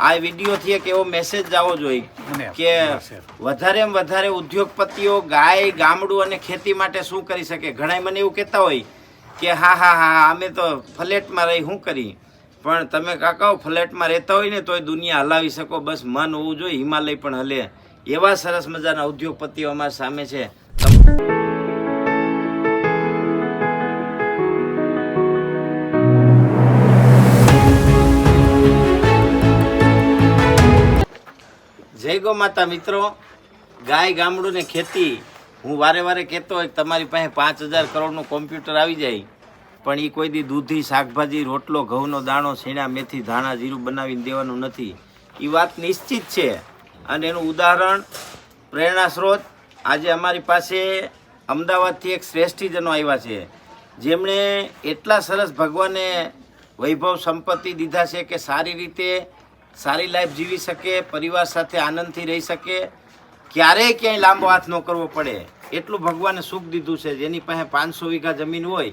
આ વિડીયોથી એક એવો મેસેજ આવવો જોઈએ કે વધારેમાં વધારે ઉદ્યોગપતિઓ ગાય ગામડું અને ખેતી માટે શું કરી શકે. ઘણા મને એવું કહેતા હોય કે હા અમે તો ફ્લેટમાં રહી શું કરી, પણ તમે કાકાઓ ફ્લેટમાં રહેતા હોય ને તોય દુનિયા હલાવી શકો. બસ મન હોવું જોઈએ, હિમાલય પણ હલે. એવા સરસ મજાના ઉદ્યોગપતિઓ અમારી સામે છે. જય ગો માતા મિત્રો, ગાય ગામડું ને ખેતી. હું વારે કહેતો હોય કે તમારી પાસે 5000 કરોડનું કોમ્પ્યુટર આવી જાય, પણ એ કોઈ દી દૂધી શાકભાજી રોટલો ઘઉંનો દાણો છીણા મેથી ધાણા જીરું બનાવીને દેવાનું નથી. એ વાત નિશ્ચિત છે. અને એનું ઉદાહરણ પ્રેરણા સ્ત્રોત આજે અમારી પાસે અમદાવાદથી એક શ્રેષ્ઠીજનો આવ્યા છે, જેમણે એટલા સરસ ભગવાને વૈભવ સંપત્તિ દીધા છે કે સારી રીતે સારી લાઈફ જીવી શકે, પરિવાર સાથે આનંદથી રહી શકે, ક્યારેય ક્યાંય લાંબો હાથ ન કરવો પડે એટલું ભગવાને સુખ દીધું છે. જેની પાસે 500 વીઘા જમીન હોય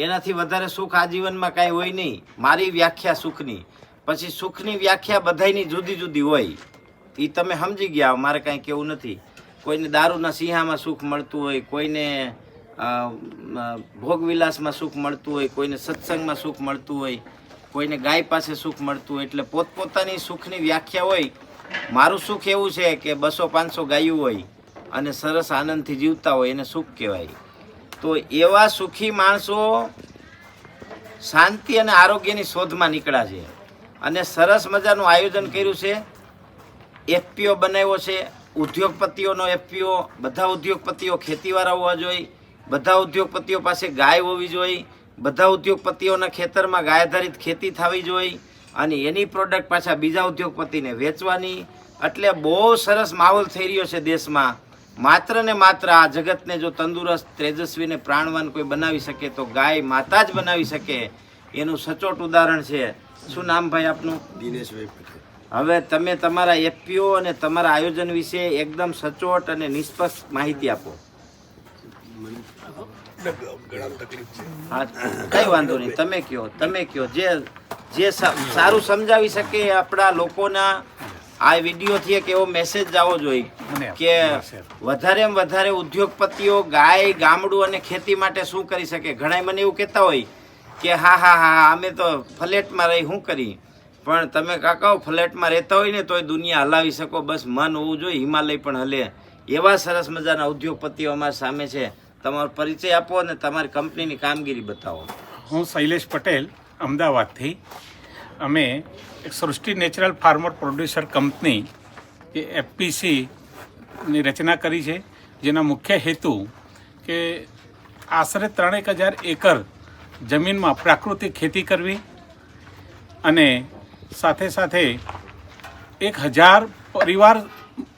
એનાથી વધારે સુખ આ જીવનમાં કાંઈ હોય નહીં. મારી વ્યાખ્યા સુખની, પછી સુખની વ્યાખ્યા બધાયની જુદી જુદી હોય, એ તમે સમજી ગયા. મારે કાંઈ કહેવું નથી. કોઈને દારૂના સિંહામાં સુખ મળતું હોય, કોઈને ભોગવિલાસમાં સુખ મળતું હોય, કોઈને સત્સંગમાં સુખ મળતું હોય, કોઈને ગાય પાસે સુખ મળતું હોય. એટલે પોતપોતાની સુખની વ્યાખ્યા હોય. મારું સુખ એવું છે કે 200-500 ગાયું હોય અને સરસ આનંદથી જીવતા હોય, એને સુખ કહેવાય. તો એવા સુખી માણસો શાંતિ અને આરોગ્યની શોધમાં નીકળ્યા છે અને સરસ મજાનું આયોજન કર્યું છે. એફપીઓ બનાવ્યો છે, ઉદ્યોગપતિઓનો એફપીઓ. બધા ઉદ્યોગપતિઓ ખેતીવાળા હોવા જોઈએ, બધા ઉદ્યોગપતિઓ પાસે ગાય હોવી જોઈએ, બધા ઉદ્યોગપતિઓના ખેતરમાં ગાય આધારિત ખેતી થવી જોઈએ અને એની પ્રોડક્ટ પાછા બીજા ઉદ્યોગપતિને વેચવાની. એટલે બહુ સરસ માહોલ થઈ રહ્યો છે દેશમાં. માત્ર ને માત્ર આ જગતને જો તંદુરસ્ત, તેજસ્વી ને પ્રાણવાન કોઈ બનાવી શકે તો ગાય માતા જ બનાવી શકે. એનું સચોટ ઉદાહરણ છે. શું નામ ભાઈ આપનું? દિનેશભાઈ પટેલ. હવે તમે તમારા એફપીઓ અને તમારા આયોજન વિશે એકદમ સચોટ અને નિષ્પક્ષ માહિતી આપો. હા, કઈ વાંધો નહીં, તમે કયો જે સારું સમજાવી શકે આપણા લોકોના. આ વિડીયોથી એક એવો મેસેજ આવવો જોઈએ કે વધારેમાં વધારે ઉદ્યોગપતિઓ ગાય ગામડું અને ખેતી માટે શું કરી શકે. ઘણા મને એવું કહેતા હોય કે હા અમે તો ફ્લેટમાં રહી શું કરી, પણ તમે કાકાઓ ફ્લેટમાં રહેતા હોય ને તોય દુનિયા હલાવી શકો. બસ મન હોવું જોઈએ, હિમાલય પણ હલે. એવા સરસ મજાના ઉદ્યોગપતિઓ અમારી સામે છે. તમારો પરિચય આપો અને તમારી કંપનીની કામગીરી બતાવો. હું શૈલેષ પટેલ, અમદાવાદથી. અમે એક સૃષ્ટિ નેચરલ ફાર્મર પ્રોડ્યુસર કંપની જે એફપીસીની રચના કરી છે, જેના મુખ્ય હેતુ કે આશરે 3000 એકર જમીનમાં પ્રાકૃતિક ખેતી કરવી અને સાથે સાથે 1000 પરિવાર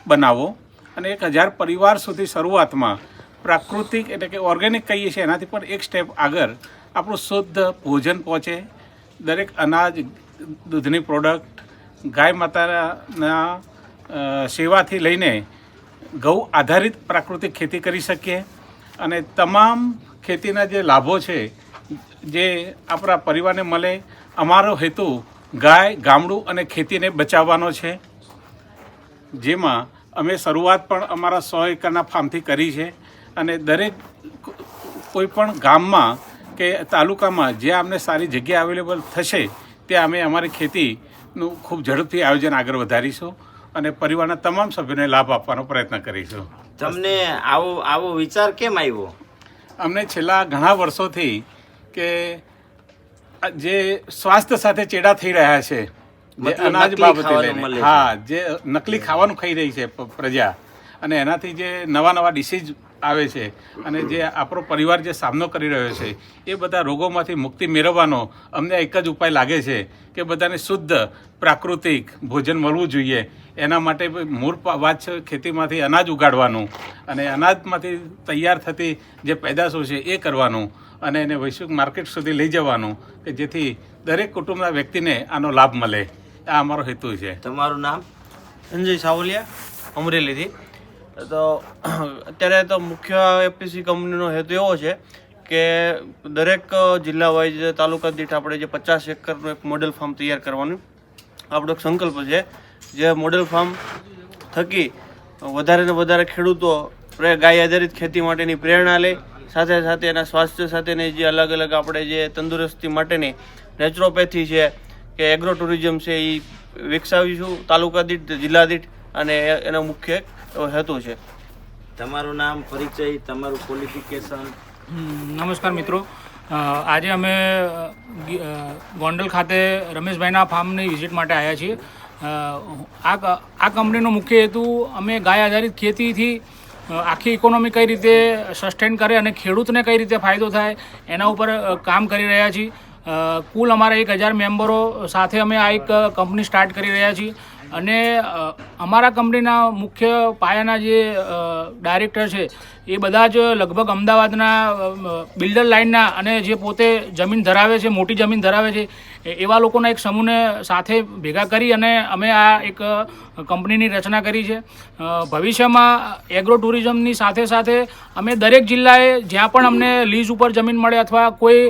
બનાવો અને 1000 પરિવાર સુધી શરૂઆતમાં પ્રાકૃતિક એટલે કે ઓર્ગેનિક કહીએ છીએ એનાથી પણ એક સ્ટેપ આગળ આપણું શુદ્ધ ભોજન પહોંચે. દરેક અનાજ, દૂધની પ્રોડક્ટ, ગાય માતાના સેવાથી લઈને ગૌ આધારિત પ્રાકૃતિક ખેતી કરી શકીએ અને તમામ ખેતીના જે લાભો છે જે આપણા પરિવારને મળે. અમારો હેતુ ગાય, ગામડું અને ખેતીને બચાવવાનો છે, જેમાં અમે શરૂઆત પણ અમારા 100 એકરના ફાર્મથી કરી છે અને દરેક કોઈ પણ ગામમાં કે તાલુકામાં જ્યાં અમને સારી જગ્યા અવેલેબલ થશે ત્યાં અમે અમારી ખેતીનું ખૂબ ઝડપથી આયોજન આગળ વધારીશું અને પરિવારના તમામ સભ્યોને લાભ આપવાનો પ્રયત્ન કરીશું. તમને આવો વિચાર કેમ આવ્યો? અમને છેલ્લા ઘણા વર્ષોથી કે જે સ્વાસ્થ્ય સાથે ચેડા થઈ રહ્યા છે, જે અનાજ બાબતે લઈને, હા, જે નકલી ખાવાનું ખાઈ રહી છે પ્રજા, અને એનાથી જે નવા ડિસીઝ આવે છે અને જે આપણો પરિવાર જે સામનો કરી રહ્યો છે એ બધા રોગોમાંથી મુક્તિ મેળવવાનો અમને એક જ ઉપાય લાગે છે કે બધાને શુદ્ધ પ્રાકૃતિક ભોજન મળવું જોઈએ. એના માટે મૂળ વાત છે ખેતીમાંથી અનાજ ઉગાડવાનું અને અનાજમાંથી તૈયાર થતી જે પેદાશો છે એ કરવાનું અને એને વૈશ્વિક માર્કેટ સુધી લઈ જવાનું કે જેથી દરેક કુટુંબના વ્યક્તિને આનો લાભ મળે. આ અમારો હેતુ છે. તમારું નામ? સંજય સાવલિયા, અમરેલીથી. તો અત્યારે તો મુખ્ય એફપીસી કંપનીનો હેતુ એવો છે કે દરેક જિલ્લા વાઇઝ તાલુકા દીઠ આપણે જે 50 એકરનું એક મોડેલ ફાર્મ તૈયાર કરવાનું આપણો એક સંકલ્પ છે, જે મોડેલ ફાર્મ થકી વધારે ને વધારે ખેડૂતો ગાય આધારિત ખેતી માટેની પ્રેરણા લે, સાથે સાથે એના સ્વાસ્થ્ય સાથેની જે અલગ અલગ આપણે જે તંદુરસ્તી માટેની નેચરોપેથી છે કે એગ્રો ટુરિઝમ છે એ વિકસાવીશું તાલુકા દીઠ, જિલ્લા દીઠ, અને એનો મુખ્ય હેતુ છે. તમારું નામ, પરિચય, તમારું ક્વોલિફિકેશન? નમસ્કાર મિત્રો, આજે અમે ગોંડલ ખાતે રમેશભાઈના ફાર્મની વિઝિટ માટે આવ્યા છીએ. આ કંપનીનો મુખ્ય હેતુ અમે ગાય આધારિત ખેતીથી આખી ઇકોનોમી કઈ રીતે સસ્ટેન કરે અને ખેડૂતને કઈ રીતે ફાયદો થાય એના ઉપર કામ કરી રહ્યા છીએ. કુલ અમારા 1000 મેમ્બરો સાથે અમે આ એક કંપની સ્ટાર્ટ કરી રહ્યા છીએ અને અમારા કંપનીના મુખ્ય પાયાના જે ડાયરેક્ટર છે એ બધા જ લગભગ અમદાવાદના બિલ્ડર લાઇનના અને જે પોતે જમીન ધરાવે છે, મોટી જમીન ધરાવે છે એવા લોકોના એક સમૂહને સાથે ભેગા કરી અને અમે આ એક કંપનીની રચના કરી છે. ભવિષ્યમાં એગ્રો ટુરિઝમની સાથે સાથે અમે દરેક જિલ્લાએ જ્યાં પણ અમને લીઝ ઉપર જમીન મળે અથવા કોઈ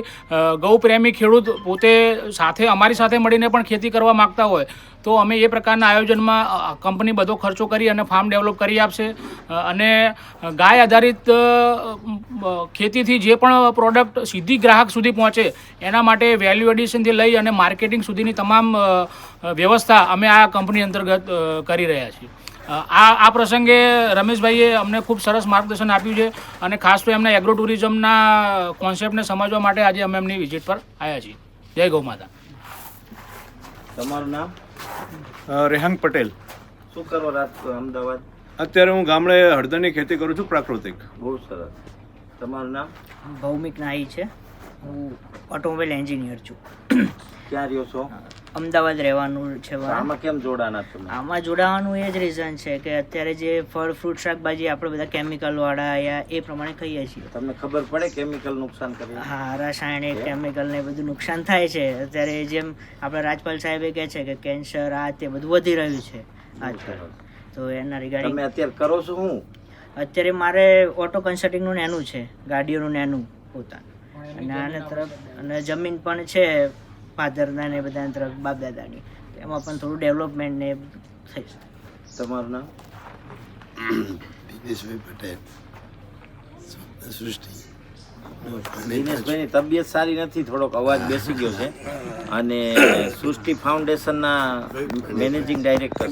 ગૌ પ્રેમી ખેડૂત પોતે સાથે અમારી સાથે મળીને પણ ખેતી કરવા માગતા હોય તો અમે એ પ્રકારના આયોજનમાં કંપની બધો ખર્ચો કરી અને ફાર્મ ડેવલપ કરી આપશે. અને ગાય આધારિત ખેતીથી જે પણ પ્રોડક્ટ સીધી ગ્રાહક સુધી પહોંચે એના માટે વેલ્યુ એડિશનથી લઈ અને માર્કેટિંગ સુધીની તમામ વ્યવસ્થા અમે આ કંપની અંતર્ગત કરી રહ્યા છીએ. આ પ્રસંગે રમેશભાઈએ અમને ખૂબ સરસ માર્ગદર્શન આપ્યું છે અને ખાસ તો એમના એગ્રો ટુરિઝમના કોન્સેપ્ટને સમજવા માટે આજે અમે એમની વિઝિટ પર આવ્યા છીએ. જય ગૌ માતા. તમારું નામ? રેહાંગ પટેલ. શું કરો રાત અમદાવાદ? અત્યારે હું ગામડે હળદરની ખેતી કરું છું, પ્રાકૃતિક. બહુ સરસ. તમારું નામ? ભૌમિક નાઈ છે. હું ઓટોમોબાઈલ એન્જિનિયર છું. ક્યાં રહ્યો છો? અમદાવાદ રહેવાનું છે. આમાં કેમ જોડાના તમે? આમાં જોડાવાનું એ જ રીઝન છે કે અત્યારે જે ફળ ફ્રૂટ શાકભાજી આપણે બધા કેમિકલવાળા યા એ પ્રમાણે ખાઈએ છીએ. તમને ખબર પડે કેમિકલ નુકસાન કરે? હા, રાસાયણિક કેમિકલ ને બધું નુકસાન થાય છે. અત્યારે જેમ આપણા રાજપાલ સાહેબે કહે છે કે કેન્સર આ તે બધું વધી રહ્યું છે આજકાલ. તો એના રિગાર્ડિંગ તમે અત્યારે કરો છો હું? અત્યારે મારે ઓટો કન્સલ્ટિંગનું નેનું છે, ગાડીઓનું નેનું પોતાનું, અને આના તરફ અને જમીન પણ છે ફાધરના ને બધા તરફ બાપ દાદાની, એમાં પણ થોડું ડેવલપમેન્ટ ને થઈ શકે. તમારું નામ? દિનેશભાઈ પટેલ, સૃષ્ટિ. દિનેશભાઈની તબિયત સારી નથી, થોડોક અવાજ બેસી ગયો છે. અને સૃષ્ટિ ફાઉન્ડેશનના મેનેજિંગ ડાયરેક્ટર.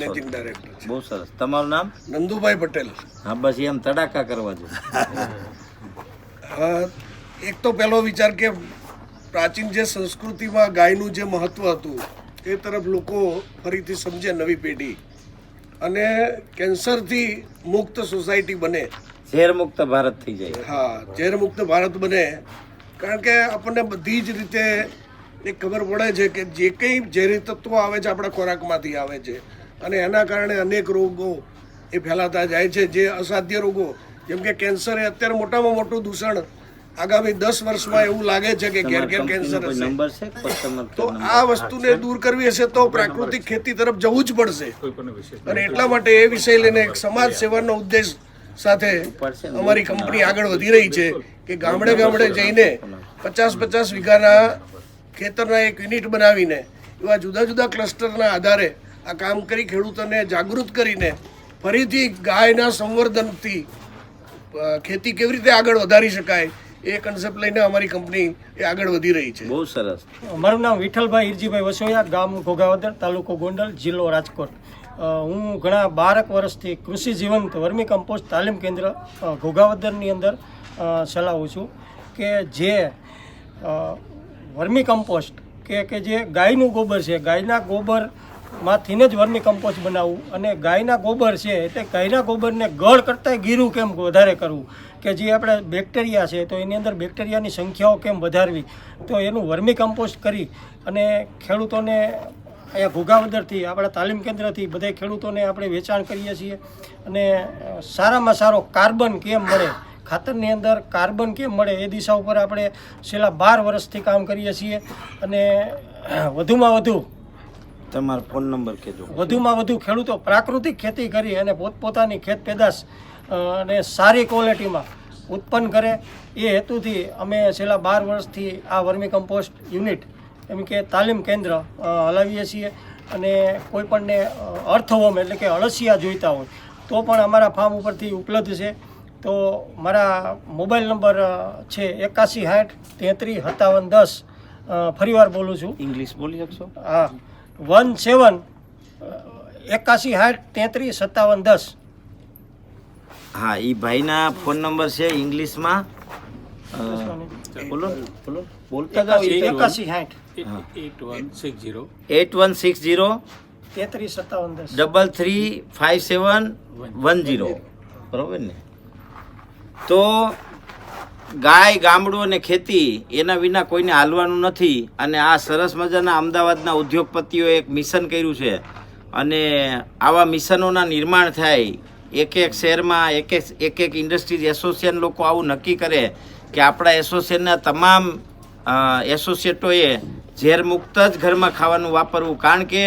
બહુ સરસ. તમારું નામ? નંદુભાઈ પટેલ. હા, બસ એમ તડાકા કરવા છે. એક તો પહેલો વિચાર કે પ્રાચીન જે સંસ્કૃતિમાં ગાયનું જે મહત્વ હતું એ તરફ લોકો ફરીથી સમજે, નવી પેઢી, અને કેન્સરથી મુક્ત સોસાયટી બને, ઝેર મુક્ત ભારત થઈ જાય. હા, ઝેર મુક્ત ભારત બને. કારણ કે આપણને બધી જ રીતે એક ખબર પડે છે કે જે કંઈ ઝેરી તત્વો આવે છે આપણા ખોરાકમાંથી આવે છે અને એના કારણે અનેક રોગો એ ફેલાતા જાય છે, જે અસાધ્ય રોગો, જેમ કે કેન્સર એ અત્યારે મોટામાં મોટું દૂષણ આગામી 10 વર્ષમાં એવું લાગે છે કે ઘેર ઘેર કેન્સર હશે. નંબર છે કસ્ટમર? તો આ વસ્તુને દૂર કરવી હશે તો પ્રાકૃતિક ખેતી તરફ જવું જ પડશે. અને એટલા માટે એ વિષય લઈને એક સમાજ સેવાનો ઉદ્દેશ સાથે અમારી કંપની આગળ વધી રહી છે કે ગામડે ગામડે જઈને 50-50 વીઘાના ખેતરના એક યુનિટ બનાવીને એવા જુદા જુદા ક્લસ્ટરના આધારે આ કામ કરી ખેડૂતોને જાગૃત કરીને ફરીથી ગાયના સંવર્ધનથી ખેતી કેવી રીતે આગળ વધારી શકાય એ કન્સેપ્ટ લઈને અમારી કંપની એ આગળ વધી રહી છે. બહુ સરસ. મારું નામ વિઠ્ઠલભાઈ હિરજીભાઈ વસોયા, ગામ ઘોઘાવદર, તાલુકો ગોંડલ, જિલ્લો રાજકોટ. હું ઘણા 12 વર્ષથી કૃષિ જીવંત વર્મી કમ્પોસ્ટ તાલીમ કેન્દ્ર ઘોઘાવદરની અંદર ચલાવું છું કે જે વર્મી કમ્પોસ્ટ કે જે ગાયનું ગોબર છે, ગાયના ગોબરમાંથી જ વર્મી કમ્પોસ્ટ બનાવવું, અને ગાયના ગોબર છે એટલે ગાયના ગોબરને ગળ કરતાં ગીરું કેમ વધારે કરવું, કે જે આપણે બેક્ટેરિયા છે તો એની અંદર બેક્ટેરિયાની સંખ્યાઓ કેમ વધારવી, તો એનું વર્મી કમ્પોસ્ટ કરી અને ખેડૂતોને અહીંયા ઘોઘાવદરથી આપણા તાલીમ કેન્દ્રથી બધા ખેડૂતોને આપણે વેચાણ કરીએ છીએ. અને સારામાં સારો કાર્બન કેમ મળે, ખાતરની અંદર કાર્બન કેમ મળે એ દિશા ઉપર આપણે છેલ્લા 12 વર્ષથી કામ કરીએ છીએ. અને વધુમાં વધુ તમારો ફોન નંબર કહેજો. વધુમાં વધુ ખેડૂતો પ્રાકૃતિક ખેતી કરી અને પોતપોતાની ખેત પેદાશ અને સારી ક્વોલિટીમાં ઉત્પન્ન કરે એ હેતુથી અમે છેલ્લા 12 વર્ષથી આ વર્મી કમ્પોસ્ટ યુનિટ એમ કે તાલીમ કેન્દ્ર હલાવીએ છીએ. અને કોઈ પણને અર્થવોમ એટલે કે અળસિયા જોઈતા હોય તો પણ અમારા ફાર્મ ઉપરથી ઉપલબ્ધ છે. તો મારા મોબાઈલ નંબર છે 8160 33 57 10. ફરીવાર બોલું છું. ઇંગ્લિશ બોલી શકશો? હા, 17 8160 33 57 10. હા, એ ભાઈના ફોન નંબર છે ઇંગ્લિશમાં. બોલો બોલો, બોલતા જાઓ. 8160 8160 8160 33 57 10. 335710. બરોબર ને? તો ગાય, ગામડું અને ખેતી એના વિના કોઈને હાલવાનું નથી. અને આ સરસ મજાના અમદાવાદના ઉદ્યોગપતિઓએ એક મિશન કર્યું છે અને આવા મિશનોના નિર્માણ થાય. એક શહેરમાં એક ઇન્ડસ્ટ્રીઝ એસોસિએશન લોકો આવું નક્કી કરે કે આપણા એસોસિએશનના તમામ એસોસિએટોએ ઝેરમુક્ત જ ઘરમાં ખાવાનું વાપરવું. કારણ કે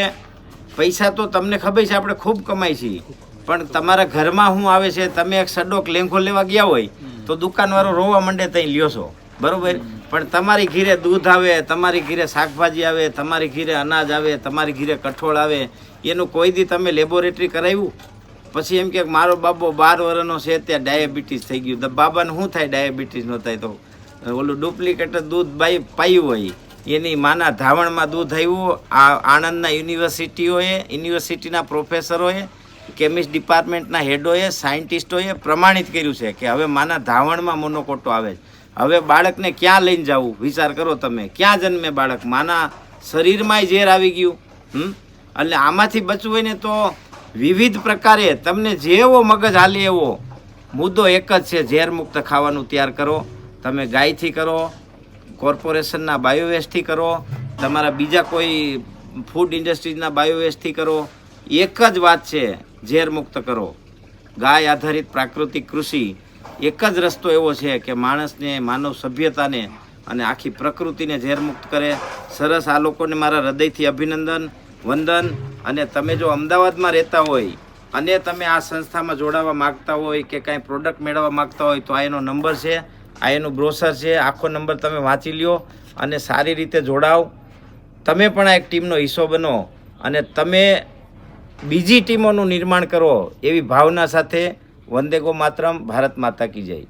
પૈસા તો તમને ખબર છે આપણે ખૂબ કમાઈ છીએ, પણ તમારા ઘરમાં શું આવે છે? તમે એક સડોક લેંઘો લેવા ગયા હોય તો દુકાનવાળો રોવા માંડે ત્યાં લ્યો છો, બરોબર? પણ તમારી ઘીરે દૂધ આવે, તમારી ઘીરે શાકભાજી આવે, તમારી ઘીરે અનાજ આવે, તમારી ઘીરે કઠોળ આવે, એનું કોઈ દી તમે લેબોરેટરી કરાવ્યું? પછી એમ કે મારો બાબો 12 વર્ષનો છે ત્યાં ડાયાબિટીસ થઈ ગયું. તો બાબાને શું થાય ડાયાબિટીસ ન થાય? તો ઓલું ડુપ્લિકેટ દૂધ પાયું હોય, એની માના ધાવણમાં દૂધ આવ્યું. આ આણંદના યુનિવર્સિટીના પ્રોફેસરોએ, કેમિસ્ટ ડિપાર્ટમેન્ટના હેડોએ, સાયન્ટિસ્ટોએ પ્રમાણિત કર્યું છે કે હવે માના ધાવણમાં મોનોકોટો આવે છે. હવે બાળકને ક્યાં લઈને જવું? વિચાર કરો તમે. ક્યાં જન્મે બાળક? માના શરીરમાંય ઝેર આવી ગયું. એટલે આમાંથી બચવું હોય ને તો વિવિધ પ્રકારે તમને જેવો મગજ હાલે એવો મુદ્દો એક જ છે, ઝેર મુક્ત ખાવાનું તૈયાર કરો. તમે ગાયથી કરો, કોર્પોરેશનના બાયોવેસ્ટથી કરો, તમારા બીજા કોઈ ફૂડ ઇન્ડસ્ટ્રીઝના બાયોવેસ્ટથી કરો. એક જ વાત છે, ઝેર મુક્ત કરો. ગાય આધારિત પ્રાકૃતિક કૃષિ એક જ રસ્તો એવો છે કે માણસને, માનવ સભ્યતાને અને આખી પ્રકૃતિને ઝેર મુક્ત કરે. સરસ. આ લોકોને મારા હૃદયથી અભિનંદન, વંદન. અને તમે જો અમદાવાદમાં રહેતા હોય અને તમે આ સંસ્થામાં જોડાવા માગતા હોય કે કાંઈ પ્રોડક્ટ મેળવવા માગતા હોય તો આ એનો નંબર છે, આ એનું બ્રોશર છે. આખો નંબર તમે વાંચી લ્યો અને સારી રીતે જોડાવ. તમે પણ આ એક ટીમનો હિસ્સો બનો અને તમે બીજી ટીમોનું નિર્માણ કરો એવી ભાવના સાથે. વંદે ગો માતરમ. ભારત માતા કી જય.